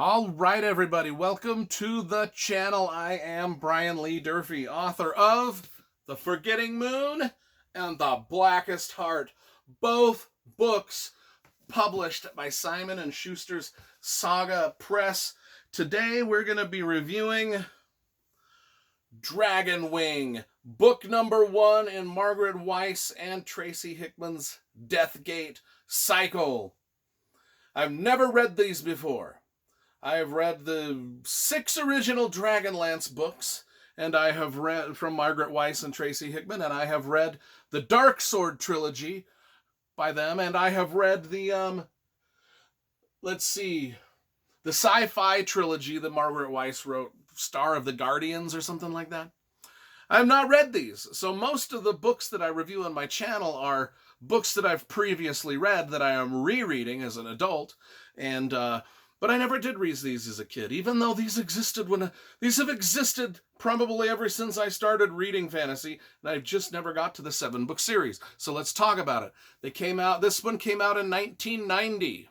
All right, everybody, welcome to the channel. I am Brian Lee Durfee, author of The Forgetting Moon and The Blackest Heart, both books published by Simon & Schuster's Saga Press. Today, we're going to be reviewing Dragon Wing, book number 1 in Margaret Weis and Tracy Hickman's Deathgate cycle. I've never read these before. I have read the 6 original Dragonlance books, and I have read from Margaret Weis and Tracy Hickman, and I have read the Dark Sword trilogy by them, and I have read the, the sci-fi trilogy that Margaret Weis wrote, Star of the Guardians or something like that. I have not read these, so most of the books that I review on my channel are books that I've previously read that I am rereading as an adult, and but I never did read these as a kid, even though these have existed probably ever since I started reading fantasy, and I just never got to the 7-book series. So let's talk about it. This one came out in 1990,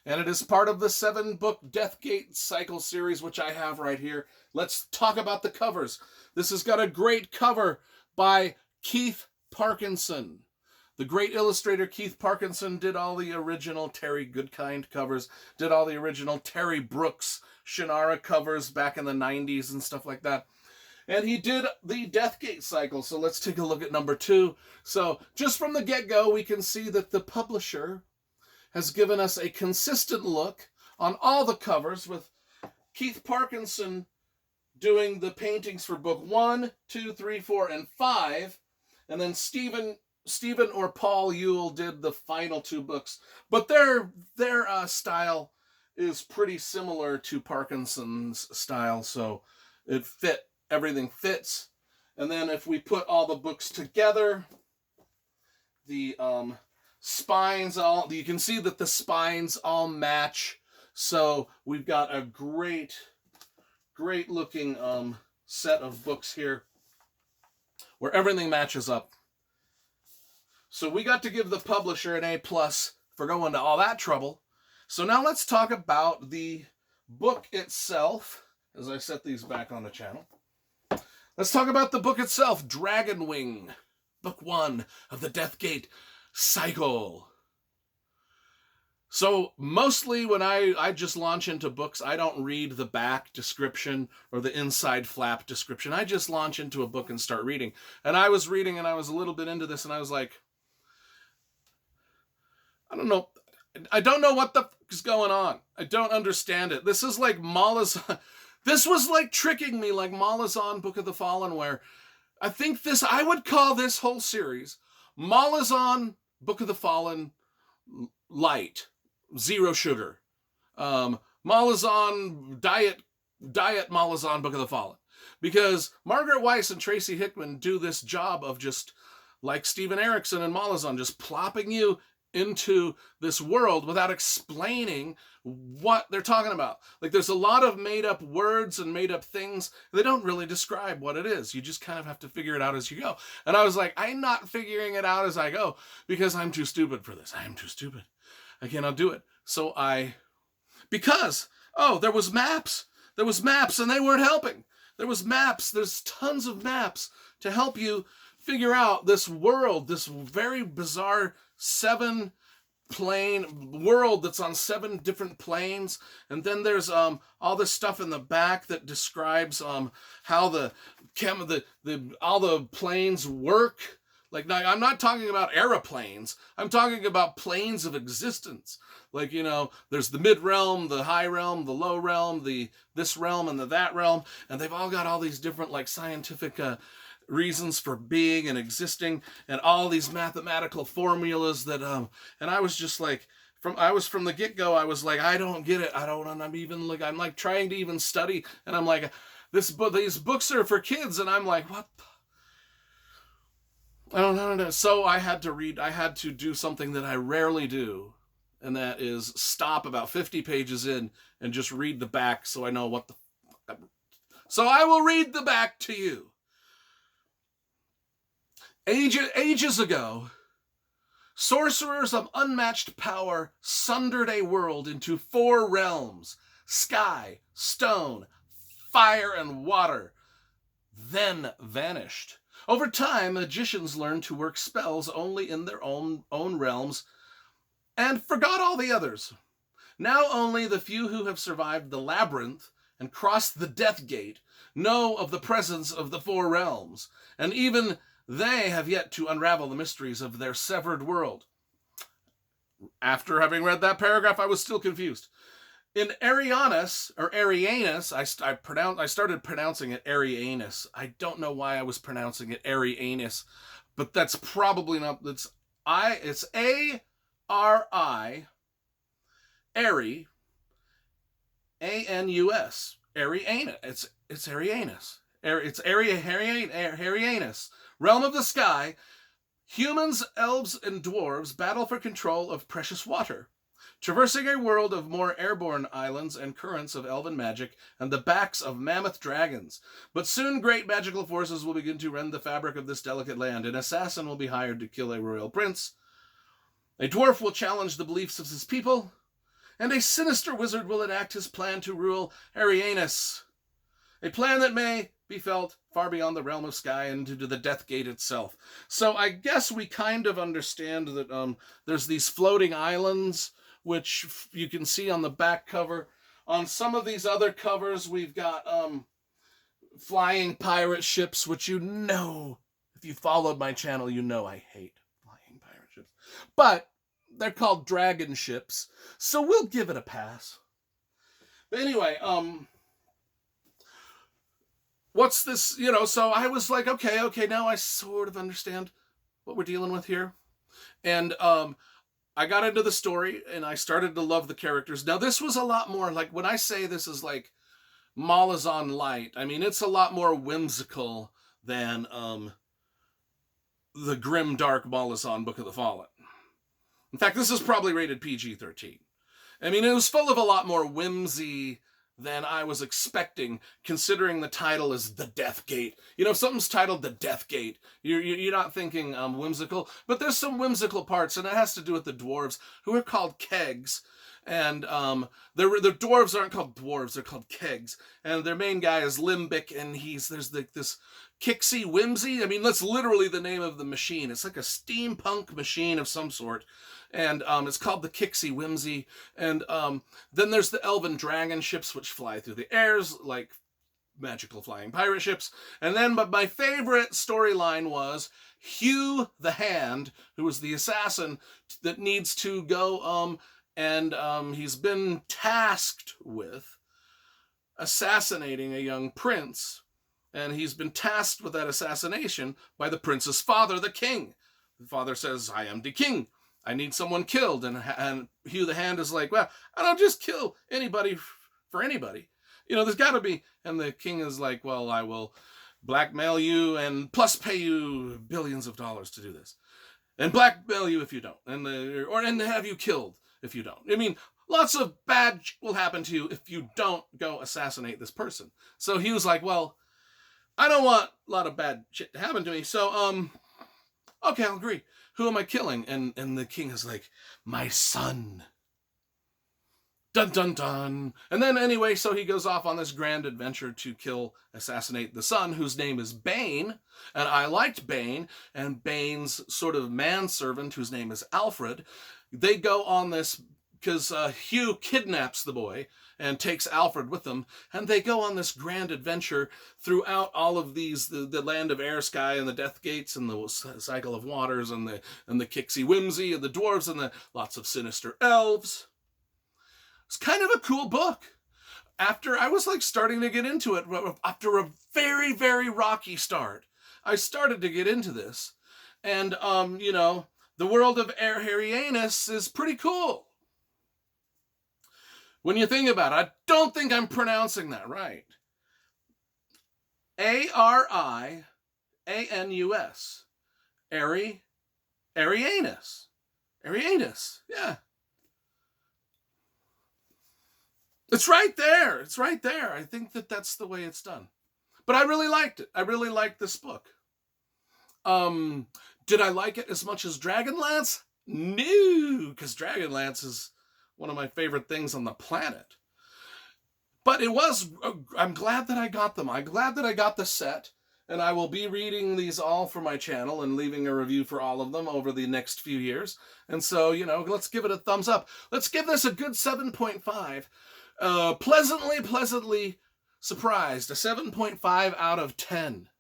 and it is part of the 7-book Deathgate cycle series, which I have right here. Let's talk about the covers. This has got a great cover by Keith Parkinson. The great illustrator Keith Parkinson did all the original Terry Goodkind covers, did all the original Terry Brooks Shannara covers back in the 90s and stuff like that. And he did the Deathgate cycle, so let's take a look at number 2. So just from the get-go, we can see that the publisher has given us a consistent look on all the covers, with Keith Parkinson doing the paintings for book 1, 2, 3, 4, and 5, and then Stephen or Paul Ewell did the final 2 books, but their style is pretty similar to Parkinson's style, so everything fits. And then if we put all the books together, the spines you can see that the spines all match, so we've got a great looking set of books here where everything matches up. So we got to give the publisher an A+ for going to all that trouble. So now let's talk about the book itself, as I set these back on the channel. Let's talk about the book itself, Dragon Wing, book 1 of the Deathgate cycle. So mostly when I just launch into books, I don't read the back description or the inside flap description. I just launch into a book and start reading. And I was reading and I was a little bit into this and I was like, I don't know what the fuck is going on. I don't understand it. This is like Malazan. This was like tricking me, like Malazan Book of the Fallen, where I would call this whole series Malazan Book of the Fallen light, 0 sugar. Malazan diet Malazan Book of the Fallen. Because Margaret Weis and Tracy Hickman do this job of just, like Steven Erikson and Malazan, just plopping you into this world without explaining what they're talking about. Like, there's a lot of made-up words and made-up things. They don't really describe what it is. You just kind of have to figure it out as you go. And I was like, I'm not figuring it out as I go because I'm too stupid for this. I am too stupid. I cannot do it. So there was maps. There was maps and they weren't helping. There was maps. There's tons of maps to help you figure out this world, this very bizarre 7-plane world that's on 7 different planes. And then there's all this stuff in the back that describes how all the planes work. Like, now, I'm not talking about aeroplanes. I'm talking about planes of existence. Like, there's the mid-realm, the high realm, the low realm, this realm, and that realm. And they've all got all these different, like, scientific reasons for being and existing, and all these mathematical formulas that and I was just like, from the get-go, I was like, I don't get it. I'm like trying to even study, and I'm like, these books are for kids, and I'm like, what I don't know. So I had to do something that I rarely do, and that is stop about 50 pages in and just read the back so I know what the so I will read the back to you. Ages ago, sorcerers of unmatched power sundered a world into 4 realms, sky, stone, fire, and water, then vanished. Over time, magicians learned to work spells only in their own realms and forgot all the others. Now only the few who have survived the labyrinth and crossed the death gate know of the presence of the four realms, and even they have yet to unravel the mysteries of their severed world. After having read that paragraph, I was still confused. In Arianus, or Arianus, I started pronouncing it Arianus. I don't know why I was pronouncing it Arianus, but that's probably not. It's A-R-I, Ari, A-N-U-S, Arianus. It's Arianus. It's Arianus. Realm of the sky. Humans, elves, and dwarves battle for control of precious water, traversing a world of more airborne islands and currents of elven magic and the backs of mammoth dragons. But soon great magical forces will begin to rend the fabric of this delicate land. An assassin will be hired to kill a royal prince. A dwarf will challenge the beliefs of his people. And a sinister wizard will enact his plan to rule Arianus. A plan that may be felt far beyond the realm of sky and into the Death Gate itself. So I guess we kind of understand that there's these floating islands, which you can see on the back cover. On some of these other covers, we've got flying pirate ships, which if you followed my channel, you know I hate flying pirate ships. But they're called dragon ships, so we'll give it a pass. But anyway, what's this, so I was like, okay, now I sort of understand what we're dealing with here. And I got into the story, and I started to love the characters. Now, this was a lot more, like, when I say this is like Malazan Light, I mean, it's a lot more whimsical than the grim, dark Malazan Book of the Fallen. In fact, this is probably rated PG-13. I mean, it was full of a lot more whimsy than I was expecting, considering the title is The Death Gate. If something's titled The Death Gate, you're not thinking whimsical, but there's some whimsical parts, and it has to do with the dwarves, who are called kegs. And the dwarves aren't called dwarves, they're called kegs. And their main guy is Limbic, and there's this Kixie Whimsy. I mean, that's literally the name of the machine. It's like a steampunk machine of some sort. And it's called the Kixie Whimsy. And then there's the elven dragon ships, which fly through the airs like magical flying pirate ships. And then, but my favorite storyline was Hugh the Hand, who was the assassin that needs to go, and he's been tasked with assassinating a young prince. And he's been tasked with that assassination by the prince's father, the king. The father says, I am the king. I need someone killed. And Hugh the Hand is like, well, I don't just kill anybody for anybody. There's got to be. And the king is like, well, I will blackmail you and plus pay you billions of dollars to do this. And blackmail you if you don't. And have you killed if you don't. I mean, lots of bad will happen to you if you don't go assassinate this person. So he was like, well, I don't want a lot of bad shit to happen to me. So, okay, I'll agree. Who am I killing? And the king is like, my son. Dun, dun, dun. And then anyway, so he goes off on this grand adventure to assassinate the son, whose name is Bane. And I liked Bane, and Bane's sort of manservant, whose name is Alfred. They go on this, because Hugh kidnaps the boy and takes Alfred with them, and they go on this grand adventure throughout all of these, the land of air, sky, and the death gates, and the cycle of waters, and the Kixie Whimsy, and the dwarves, and the lots of sinister elves. It's kind of a cool book. After I was like starting to get into it, after a very, very rocky start, I started to get into this. And, the world of Arianus is pretty cool. When you think about it, I don't think I'm pronouncing that right. A-R-I-A-N-U-S. Arianus. Arianus, yeah. It's right there. It's right there. I think that's the way it's done. But I really liked it. I really liked this book. Did I like it as much as Dragonlance? No, because Dragonlance is one of my favorite things on the planet. But I'm glad that I got them. I'm glad that I got the set. And I will be reading these all for my channel and leaving a review for all of them over the next few years. And so, let's give it a thumbs up. Let's give this a good 7.5. Pleasantly surprised. A 7.5 out of 10.